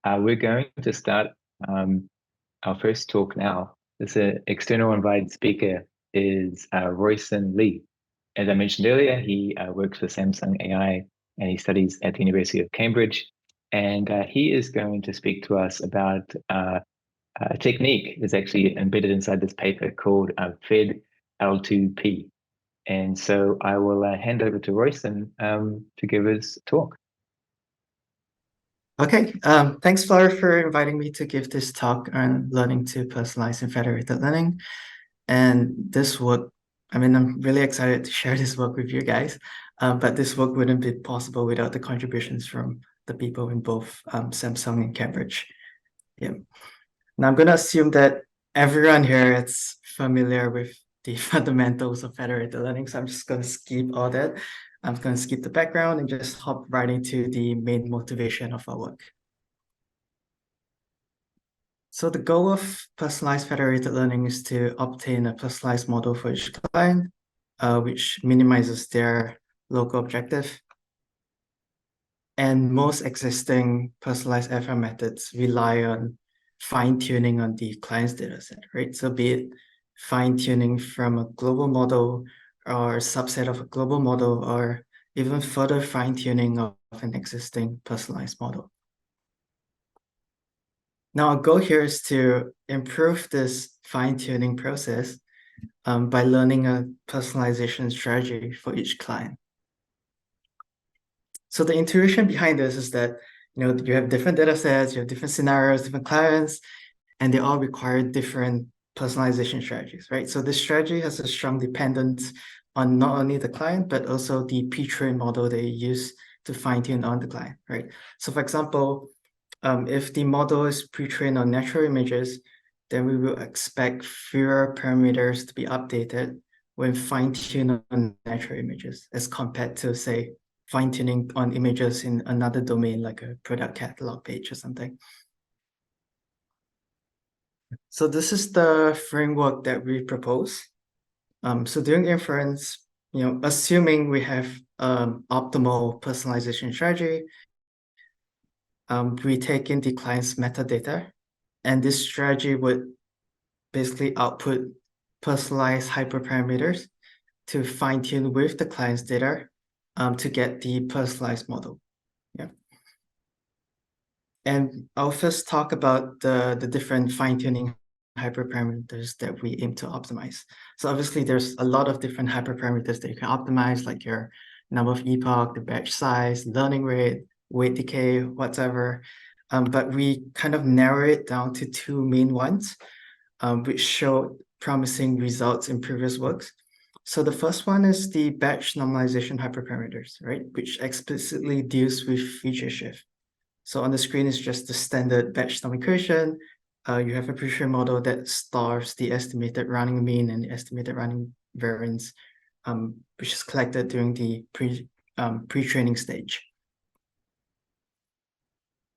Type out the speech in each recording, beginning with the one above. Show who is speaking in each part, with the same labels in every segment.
Speaker 1: We're going to start our first talk now. This external invited speaker is Royson Lee. As I mentioned earlier, he works for Samsung AI and he studies at the University of Cambridge. And he is going to speak to us about a technique that's actually embedded inside this paper called Fed L2P. And so I will hand over to Royson to give his talk.
Speaker 2: Okay, thanks, Flower, for inviting me to give this talk on learning to personalize in federated learning. And this work, I'm really excited to share this work with you guys, but this work wouldn't be possible without the contributions from the people in both Samsung and Cambridge. Yeah. Now I'm going to assume that everyone here is familiar with the fundamentals of federated learning, so I'm just going to skip all that. I'm going to skip the background and just hop right into the main motivation of our work. So the goal of personalized federated learning is to obtain a personalized model for each client, which minimizes their local objective. And most existing personalized FL methods rely on fine-tuning on the client's dataset, right? So be it fine-tuning from a global model or a subset of a global model, or even further fine-tuning of an existing personalized model. Now, our goal here is to improve this fine-tuning process by learning a personalization strategy for each client. So the intuition behind this is that you have different data sets, you have different scenarios, different clients, and they all require different personalization strategies, right? So this strategy has a strong dependence on not only the client, but also the pre-trained model they use to fine-tune on the client, right? So for example, if the model is pre-trained on natural images, then we will expect fewer parameters to be updated when fine-tuned on natural images as compared to, say, fine-tuning on images in another domain, like a product catalog page or something. So this is the framework that we propose. So during inference, assuming we have optimal personalization strategy, we take in the client's metadata, and this strategy would basically output personalized hyperparameters to fine-tune with the client's data to get the personalized model. Yeah. And I'll first talk about the different fine-tuning hyperparameters that we aim to optimize. So obviously there's a lot of different hyperparameters that you can optimize, like your number of epoch, the batch size, learning rate, weight decay, whatever. But we kind of narrow it down to two main ones, which showed promising results in previous works. So the first one is the batch normalization hyperparameters, right? Which explicitly deals with feature shift. So on the screen is just the standard batch norm equation. You have a pre-trained model that stores the estimated running mean and the estimated running variance, which is collected during the pre-training stage.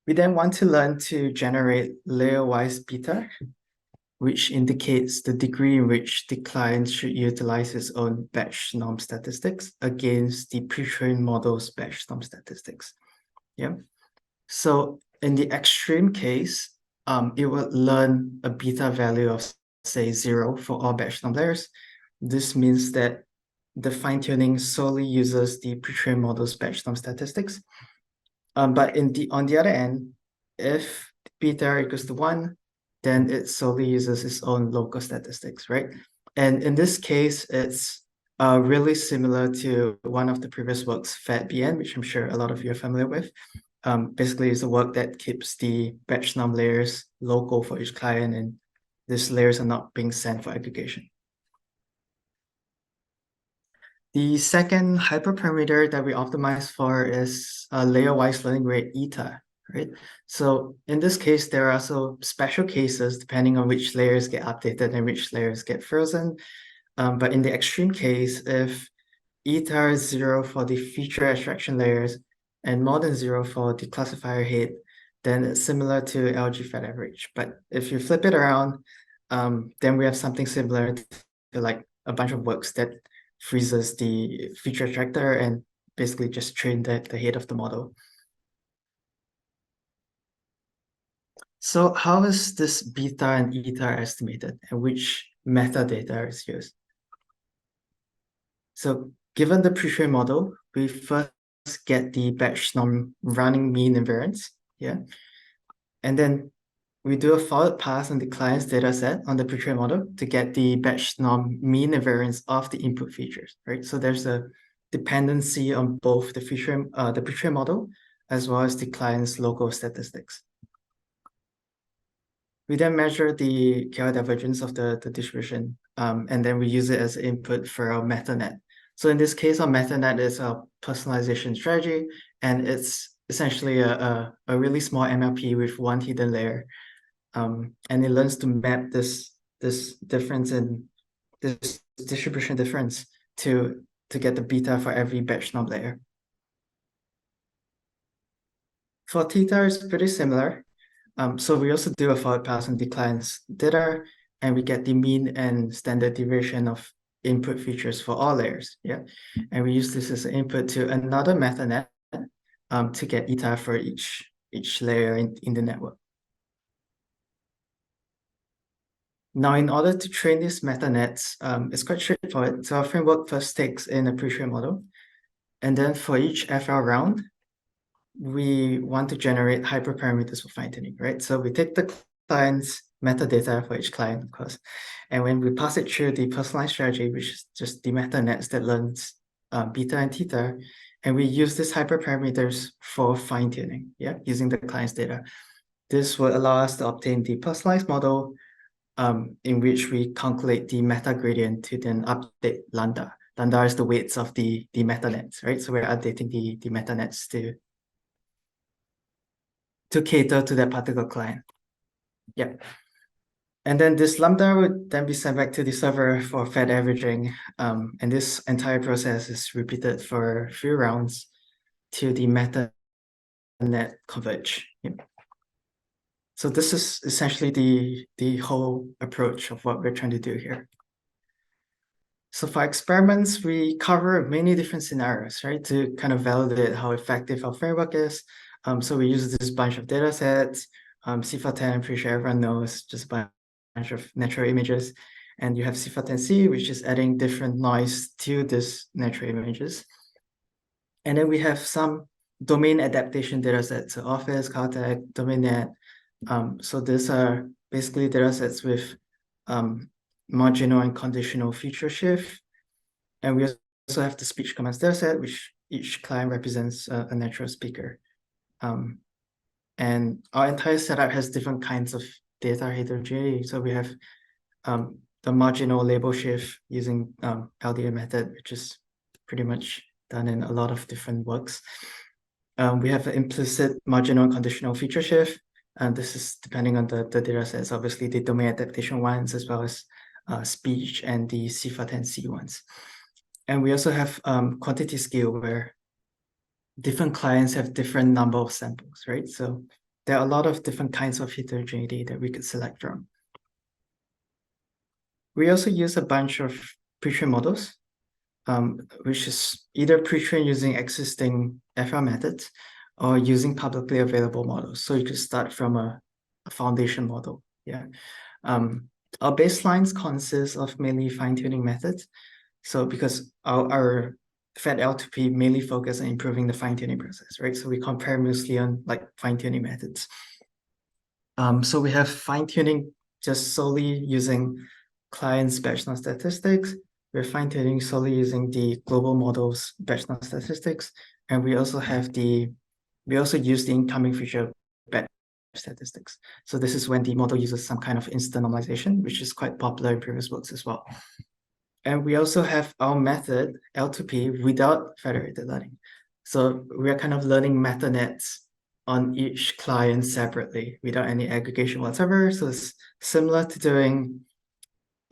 Speaker 2: We then want to learn to generate layer-wise beta, which indicates the degree in which the client should utilize its own batch norm statistics against the pre-trained model's batch norm statistics. Yeah. So in the extreme case, it will learn a beta value of, say, 0 for all batch norm layers. This means that the fine-tuning solely uses the pre-trained model's batch norm statistics. But on the other end, if beta equals to 1, then it solely uses its own local statistics, right? And in this case, it's really similar to one of the previous works, FedBN, which I'm sure a lot of you are familiar with. Basically, it's a work that keeps the batch norm layers local for each client, and these layers are not being sent for aggregation. The second hyperparameter that we optimize for is layer-wise learning rate eta, right? So in this case, there are also special cases depending on which layers get updated and which layers get frozen. But in the extreme case, if eta is 0 for the feature extraction layers and more than 0 for the classifier head, then it's similar to LG Fed average. But if you flip it around, then we have something similar to like a bunch of works that freezes the feature extractor and basically just train the head of the model. So how is this beta and eta estimated, and which metadata is used? So given the pre-trained model, we first get the batch norm running mean invariance, yeah. And then we do a forward pass on the client's data set on the pre-trained model to get the batch norm mean invariance of the input features, right? So there's a dependency on both the pre-trained model as well as the client's local statistics. We then measure the KL divergence of the distribution, and then we use it as input for our Metanet. So in this case, our Metanet is a personalization strategy, and it's essentially a really small MLP with one hidden layer. And it learns to map this difference in this distribution difference to get the beta for every batch norm layer. For theta, it's pretty similar. So we also do a forward pass on the client's data, and we get the mean and standard deviation of input features for all layers. Yeah, and we use this as an input to another Metanet to get eta for each layer in the network. Now, in order to train these metanets, it's quite straightforward. So our framework first takes in a pre-trained model, and then for each FL round, we want to generate hyperparameters for fine-tuning, right? So we take the client's metadata for each client, of course, and when we pass it through the personalized strategy, which is just the metanets that learns beta and theta, and we use these hyperparameters for fine-tuning, yeah, using the client's data. This will allow us to obtain the personalized model in which we calculate the meta gradient to then update lambda. Lambda is the weights of the metanets, right? So we're updating the metanets to cater to that particular client. Yeah. And then this lambda would then be sent back to the server for Fed averaging. And this entire process is repeated for 3 rounds till the metanet converge. Yeah. So this is essentially the whole approach of what we're trying to do here. So for experiments, we cover many different scenarios, right, to kind of validate how effective our framework is. So we use this bunch of data sets. CIFAR10, I'm pretty sure everyone knows, just a bunch of natural images. And you have CIFAR10C, which is adding different noise to this natural images. And then we have some domain adaptation data sets, so Office, Caltech, DomainNet. So these are basically data sets with marginal and conditional feature shift. And we also have the speech commands dataset, which each client represents a natural speaker. And our entire setup has different kinds of data heterogeneity. So we have the marginal label shift using LDA method, which is pretty much done in a lot of different works. We have an implicit marginal and conditional feature shift. And this is depending on the data sets, obviously the domain adaptation ones, as well as speech and the CIFAR10C ones. And we also have quantity scale where different clients have different number of samples, right? So there are a lot of different kinds of heterogeneity that we could select from. We also use a bunch of pre-trained models, which is either pre-trained using existing FL methods or using publicly available models. So you could start from a foundation model. Yeah. Our baselines consist of mainly fine-tuning methods. So because our Fed L2P mainly focus on improving the fine-tuning process, right? So we compare mostly on like fine-tuning methods. So we have fine-tuning just solely using client's batch norm statistics. We're fine-tuning solely using the global model's batch norm statistics. And we also use the incoming feature batch statistics. So this is when the model uses some kind of instant normalization, which is quite popular in previous works as well. And we also have our method, L2P, without federated learning. So we are kind of learning metanets on each client separately without any aggregation whatsoever. So it's similar to doing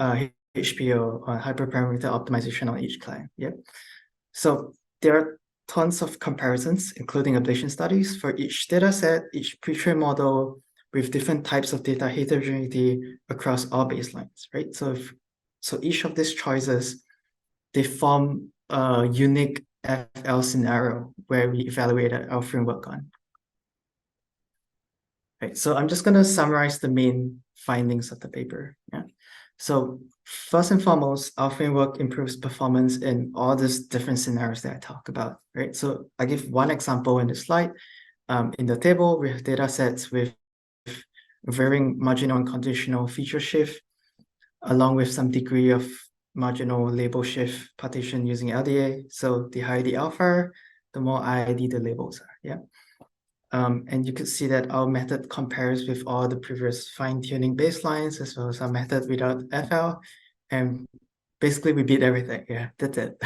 Speaker 2: HPO or hyperparameter optimization on each client. Yep. So there are tons of comparisons, including ablation studies for each data set, each pre-trained model with different types of data heterogeneity across all baselines, right? So each of these choices, they form a unique FL scenario where we evaluate our framework on. Right, so I'm just going to summarize the main findings of the paper. Yeah. So first and foremost, our framework improves performance in all these different scenarios that I talk about, right? So I give one example in the slide. In the table, we have data sets with varying marginal and conditional feature shift, along with some degree of marginal label shift partition using LDA. So the higher the alpha, the more IID the labels are, yeah. And you could see that our method compares with all the previous fine-tuning baselines as well as our method without FL. And basically we beat everything. Yeah, that's it.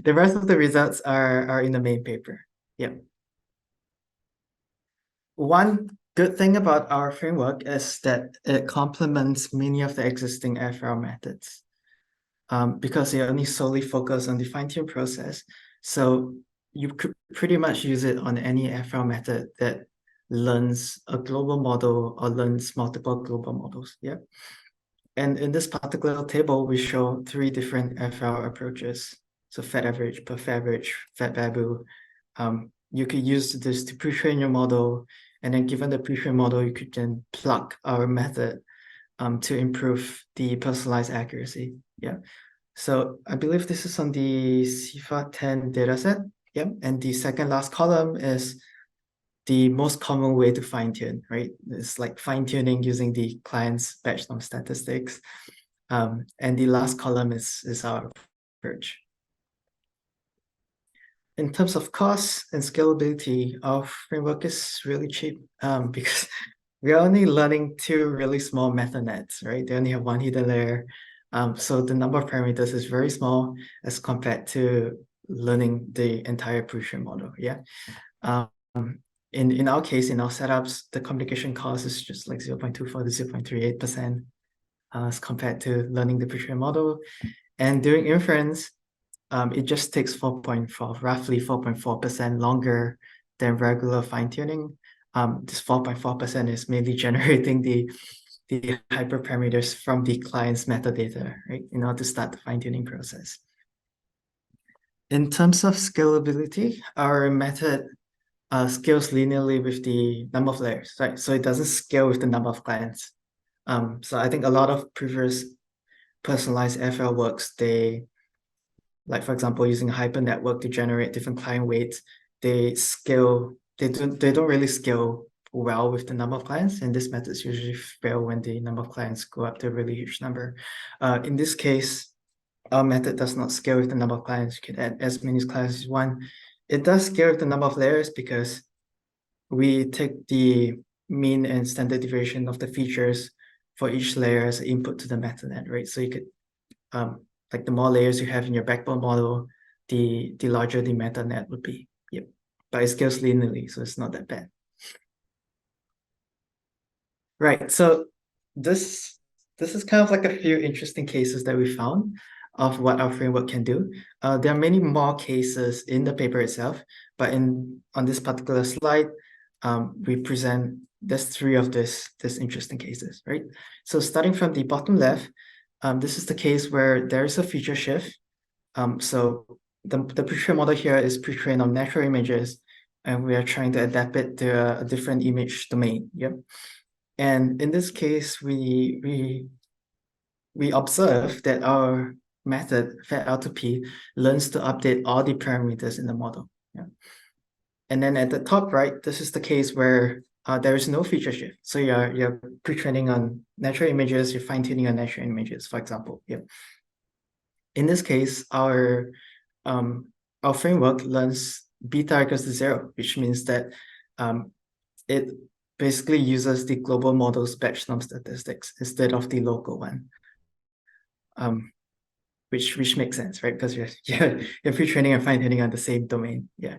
Speaker 2: The rest of the results are in the main paper. Yeah. One good thing about our framework is that it complements many of the existing FL methods. Because they only solely focus on the fine-tune process. So you could pretty much use it on any FL method that learns a global model or learns multiple global models. Yeah. And in this particular table, we show three different FL approaches. So fat average, perf average, fat babu. You could use this to pre-train your model. And then given the pre-trained model, you could then plug our method to improve the personalized accuracy. Yeah. So I believe this is on the CIFA 10 dataset. Yep. And the second last column is the most common way to fine-tune, right? It's like fine-tuning using the client's batch norm statistics. And the last column is our approach. In terms of cost and scalability, our framework is really cheap because we're only learning two really small Metanets, right? They only have one hidden layer. So the number of parameters is very small as compared to learning the entire pre-trained model. Yeah. In our case, in our setups, the communication cost is just like 0.24 to 0.38% as compared to learning the pre-trained model. And during inference, it just takes 4.4, roughly 4.4% longer than regular fine-tuning. This 4.4% is mainly generating the hyperparameters from the client's metadata, right, in order to start the fine-tuning process. In terms of scalability, our method scales linearly with the number of layers, right? So it doesn't scale with the number of clients. So I think a lot of previous personalized FL works, they, like for example, using a hyper network to generate different client weights, they don't really scale well with the number of clients, and this methods usually fail when the number of clients go up to a really huge number. In this case, our method does not scale with the number of clients. You can add as many clients as you want. It does scale with the number of layers because we take the mean and standard deviation of the features for each layer as an input to the Metanet, right? So you could, like the more layers you have in your backbone model, the larger the Metanet would be. Yep. But it scales linearly, so it's not that bad. Right. So this is kind of like a few interesting cases that we found of what our framework can do. There are many more cases in the paper itself, but on this particular slide, we present there's three of this interesting cases, right? So starting from the bottom left, this is the case where there is a feature shift. So the pre-trained model here is pre-trained on natural images, and we are trying to adapt it to a different image domain. Yep. And in this case, we observe that our method fedL2P learns to update all the parameters in the model. Yeah. And then at the top right, this is the case where there is no feature shift. So you're pre-training on natural images, you're fine-tuning on natural images, for example. Yeah. In this case, our framework learns beta equals to 0, which means that it basically uses the global model's batch norm statistics instead of the local one. Which makes sense, right? Because you're pre-training and fine-tuning on the same domain. Yeah.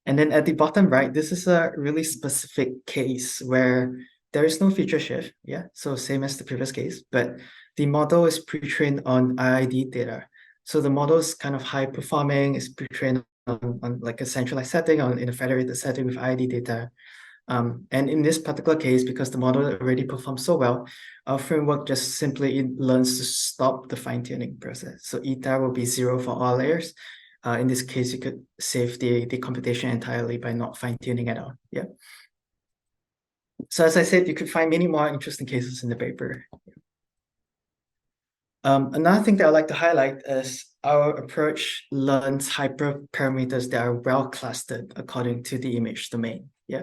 Speaker 2: And then at the bottom right, this is a really specific case where there is no feature shift. Yeah. So same as the previous case, but the model is pre-trained on IID data. So the model is kind of high performing, it's pre-trained on like a centralized setting in a federated setting with IID data. And in this particular case, because the model already performs so well, our framework just simply learns to stop the fine-tuning process. So eta will be 0 for all layers. In this case, you could save the computation entirely by not fine-tuning at all. Yeah. So as I said, you could find many more interesting cases in the paper. Another thing that I'd like to highlight is our approach learns hyperparameters that are well clustered according to the image domain. Yeah.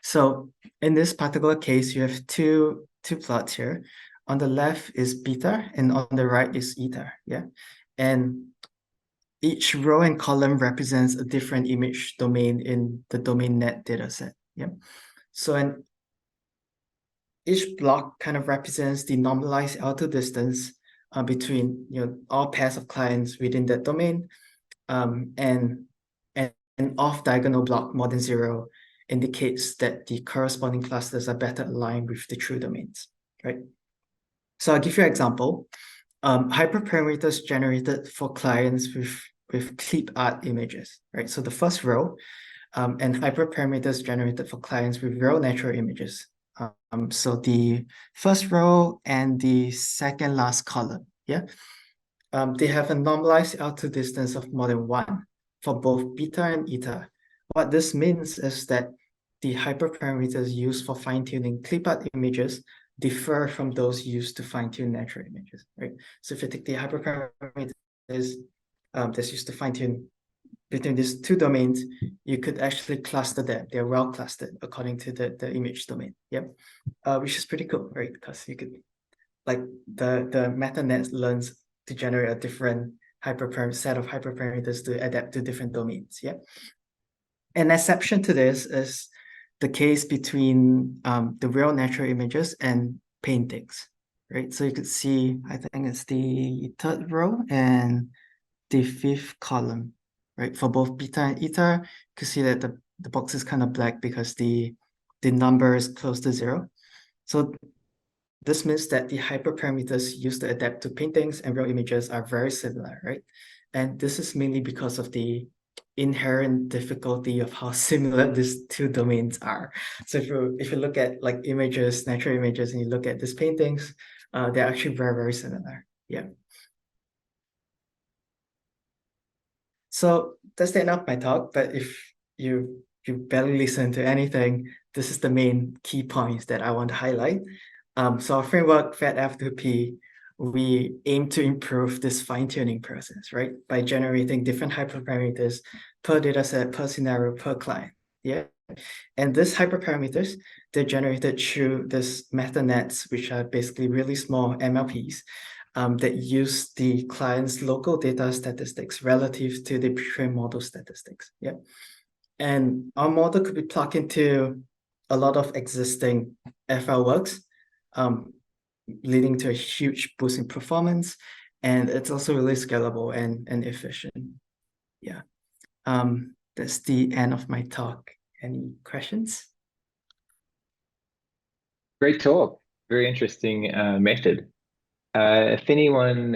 Speaker 2: So in this particular case, you have two plots here. On the left is beta and on the right is eta. Yeah. And each row and column represents a different image domain in the domain net dataset. Yeah. So each block kind of represents the normalized L2 distance between all pairs of clients within that domain, and an off-diagonal block more than zero indicates that the corresponding clusters are better aligned with the true domains, right? So I'll give you an example. Hyperparameters generated for clients with clip art images, right? So the first row, and hyperparameters generated for clients with real natural images. So the first row and the second last column, yeah, they have a normalized L2 distance of more than one for both beta and eta. What this means is that the hyperparameters used for fine-tuning clip art images differ from those used to fine-tune natural images, right? So if you take the hyperparameters that's used to fine-tune between these two domains, you could actually cluster them. They're well clustered according to the image domain. Yep. Which is pretty cool, right? Because you could, like, the Metanet learns to generate a different set of hyperparameters to adapt to different domains. Yeah. An exception to this is the case between the real natural images and paintings, right? So you could see, I think it's the third row and the fifth column, right? For both beta and eta, you can see that the box is kind of black because the number is close to zero. So this means that the hyperparameters used to adapt to paintings and real images are very similar, right? And this is mainly because of the inherent difficulty of how similar these two domains are. So if you look at like images, natural images, and you look at these paintings, they're actually very, very similar. Yeah. So that's the end of my talk. But if you barely listen to anything, this is the main key points that I want to highlight. So our framework, FedF2P, we aim to improve this fine-tuning process, right? By generating different hyperparameters per dataset, per scenario, per client. Yeah. And these hyperparameters, they're generated through this metanets, which are basically really small MLPs that use the client's local data statistics relative to the pre-trained model statistics. Yeah. And our model could be plugged into a lot of existing FL works, leading to a huge boost in performance. And it's also really scalable and efficient. Yeah. That's the end of my talk. Any questions?
Speaker 1: Great talk. Very interesting method. If anyone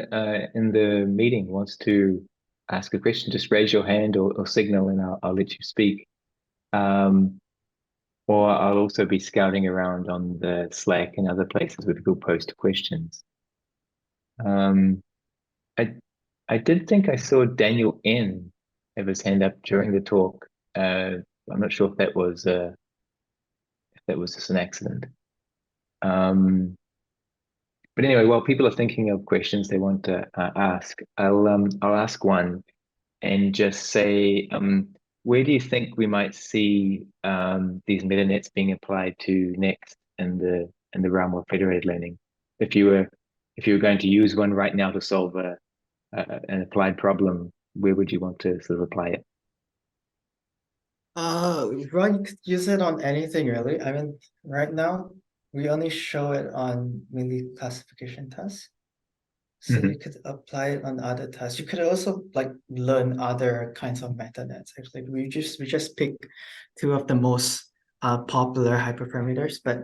Speaker 1: in the meeting wants to ask a question, just raise your hand or signal and I'll let you speak. Or I'll also be scouting around on the Slack and other places where people post questions. Um, I I did think I saw Daniel N have his hand up during the talk. I'm not sure if that was just an accident. But anyway, while people are thinking of questions they want to ask, I'll ask one and just say, where do you think we might see these metanets being applied to next in the realm of federated learning? If you were going to use one right now to solve an applied problem, where would you want to sort of apply it?
Speaker 2: Well, you could use it on anything really. I mean, right now we only show it on mainly classification tests. So
Speaker 1: Hmm.
Speaker 2: you could apply it on other tests. You could also like learn other kinds of metanets. Actually, we just pick two of the most popular hyperparameters. But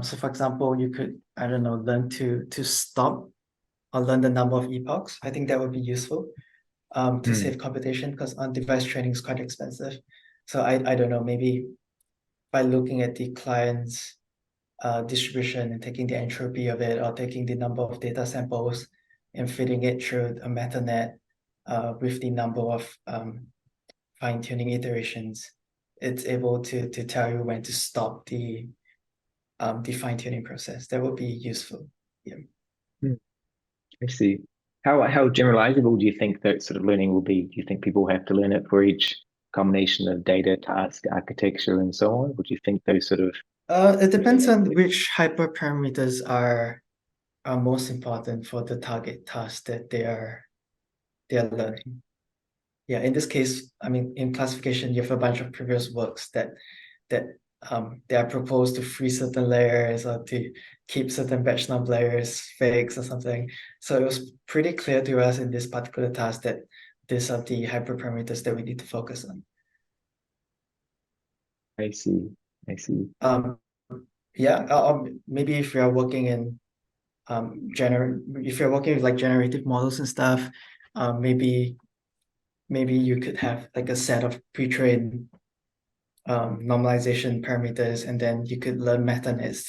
Speaker 2: so for example, you could, I don't know, learn to stop or learn the number of epochs. I think that would be useful to
Speaker 1: Hmm.
Speaker 2: save computation because on-device training is quite expensive. So I don't know, maybe by looking at the client's distribution and taking the entropy of it or taking the number of data samples and fitting it through a metanet with the number of fine-tuning iterations, it's able to tell you when to stop the fine-tuning process. That would be useful. Yeah.
Speaker 1: Hmm, I see. How generalizable do you think that sort of learning will be? Do you think people have to learn it for each combination of data, task, architecture, and so on? Or do you think those sort of
Speaker 2: It depends on which hyperparameters are most important for the target task that they are learning. Yeah, in this case, I mean, in classification, you have a bunch of previous works that they are proposed to free certain layers or to keep certain batch num layers fixed or something. So it was pretty clear to us in this particular task that these are the hyperparameters that we need to focus on.
Speaker 1: I see. I see.
Speaker 2: Um, yeah, maybe if you are working in if you're working with like generative models and stuff, maybe you could have like a set of pre-trained normalization parameters, and then you could learn metanets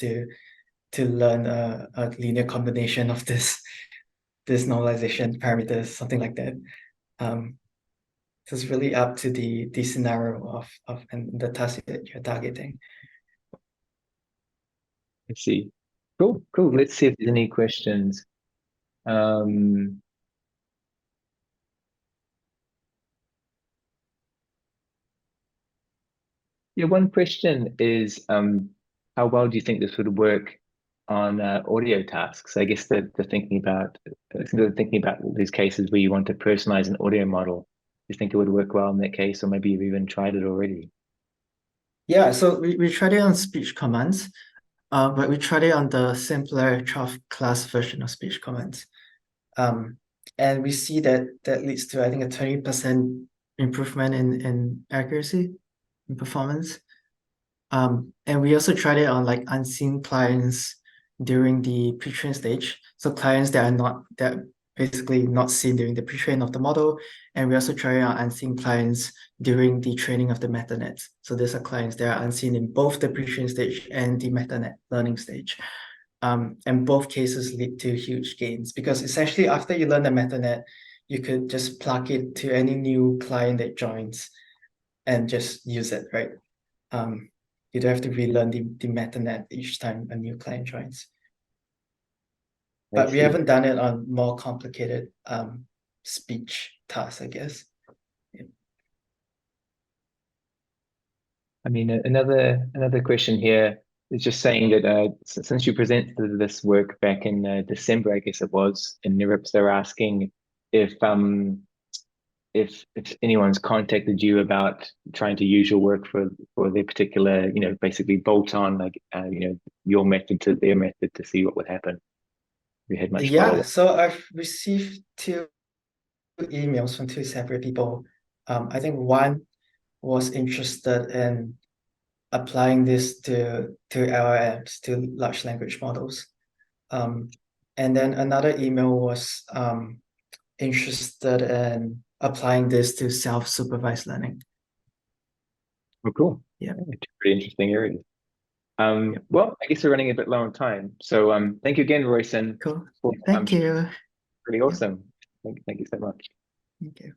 Speaker 2: to learn a linear combination of this normalization parameters, something like that. Um, so it's really up to the scenario of and the task that you're targeting.
Speaker 1: I see. Cool, cool.
Speaker 2: Yep.
Speaker 1: Let's see if there's any questions. Um, yeah, one question is, how well do you think this would work on audio tasks? I guess they're thinking about these cases where you want to personalize an audio model. Do you think it would work well in that case, or maybe you've even tried it already?
Speaker 2: Yeah, so we tried it on speech commands, but we tried it on the simpler 12 class version of speech commands. Um, and we see that that leads to, I think, a 20% improvement in accuracy and performance. And we also tried it on like unseen clients during the pre-train stage. So clients that basically not seen during the pre-train of the model. And we also tried it on unseen clients during the training of the Metanet. So these are clients that are unseen in both the pre-train stage and the Metanet learning stage. And both cases lead to huge gains because essentially after you learn the Metanet, you could just plug it to any new client that joins and just use it, right? Um, you don't have to relearn the Metanet each time a new client joins.
Speaker 1: I
Speaker 2: But we
Speaker 1: see.
Speaker 2: haven't done it on more complicated speech tasks, I guess. Yeah.
Speaker 1: I mean, another question here is just saying that since you presented this work back in December, I guess it was, in NeurIPS, they're asking if anyone's contacted you about trying to use your work for their particular, basically bolt on like your method to their method to see what would happen. We had much
Speaker 2: Yeah,
Speaker 1: follow-up.
Speaker 2: so I've received two emails from two separate people. I think one was interested in applying this to LLMs, to large language models. Um, and then another email was interested in applying this to self-supervised learning.
Speaker 1: Oh, cool.
Speaker 2: Yeah.
Speaker 1: Yeah, two pretty interesting areas.
Speaker 2: Yep.
Speaker 1: Well, I guess we're running a bit low on time. So thank you again, Royson,
Speaker 2: Cool.
Speaker 1: for
Speaker 2: Thank you.
Speaker 1: really
Speaker 2: Yep.
Speaker 1: awesome. Thank you so much.
Speaker 2: Thank you.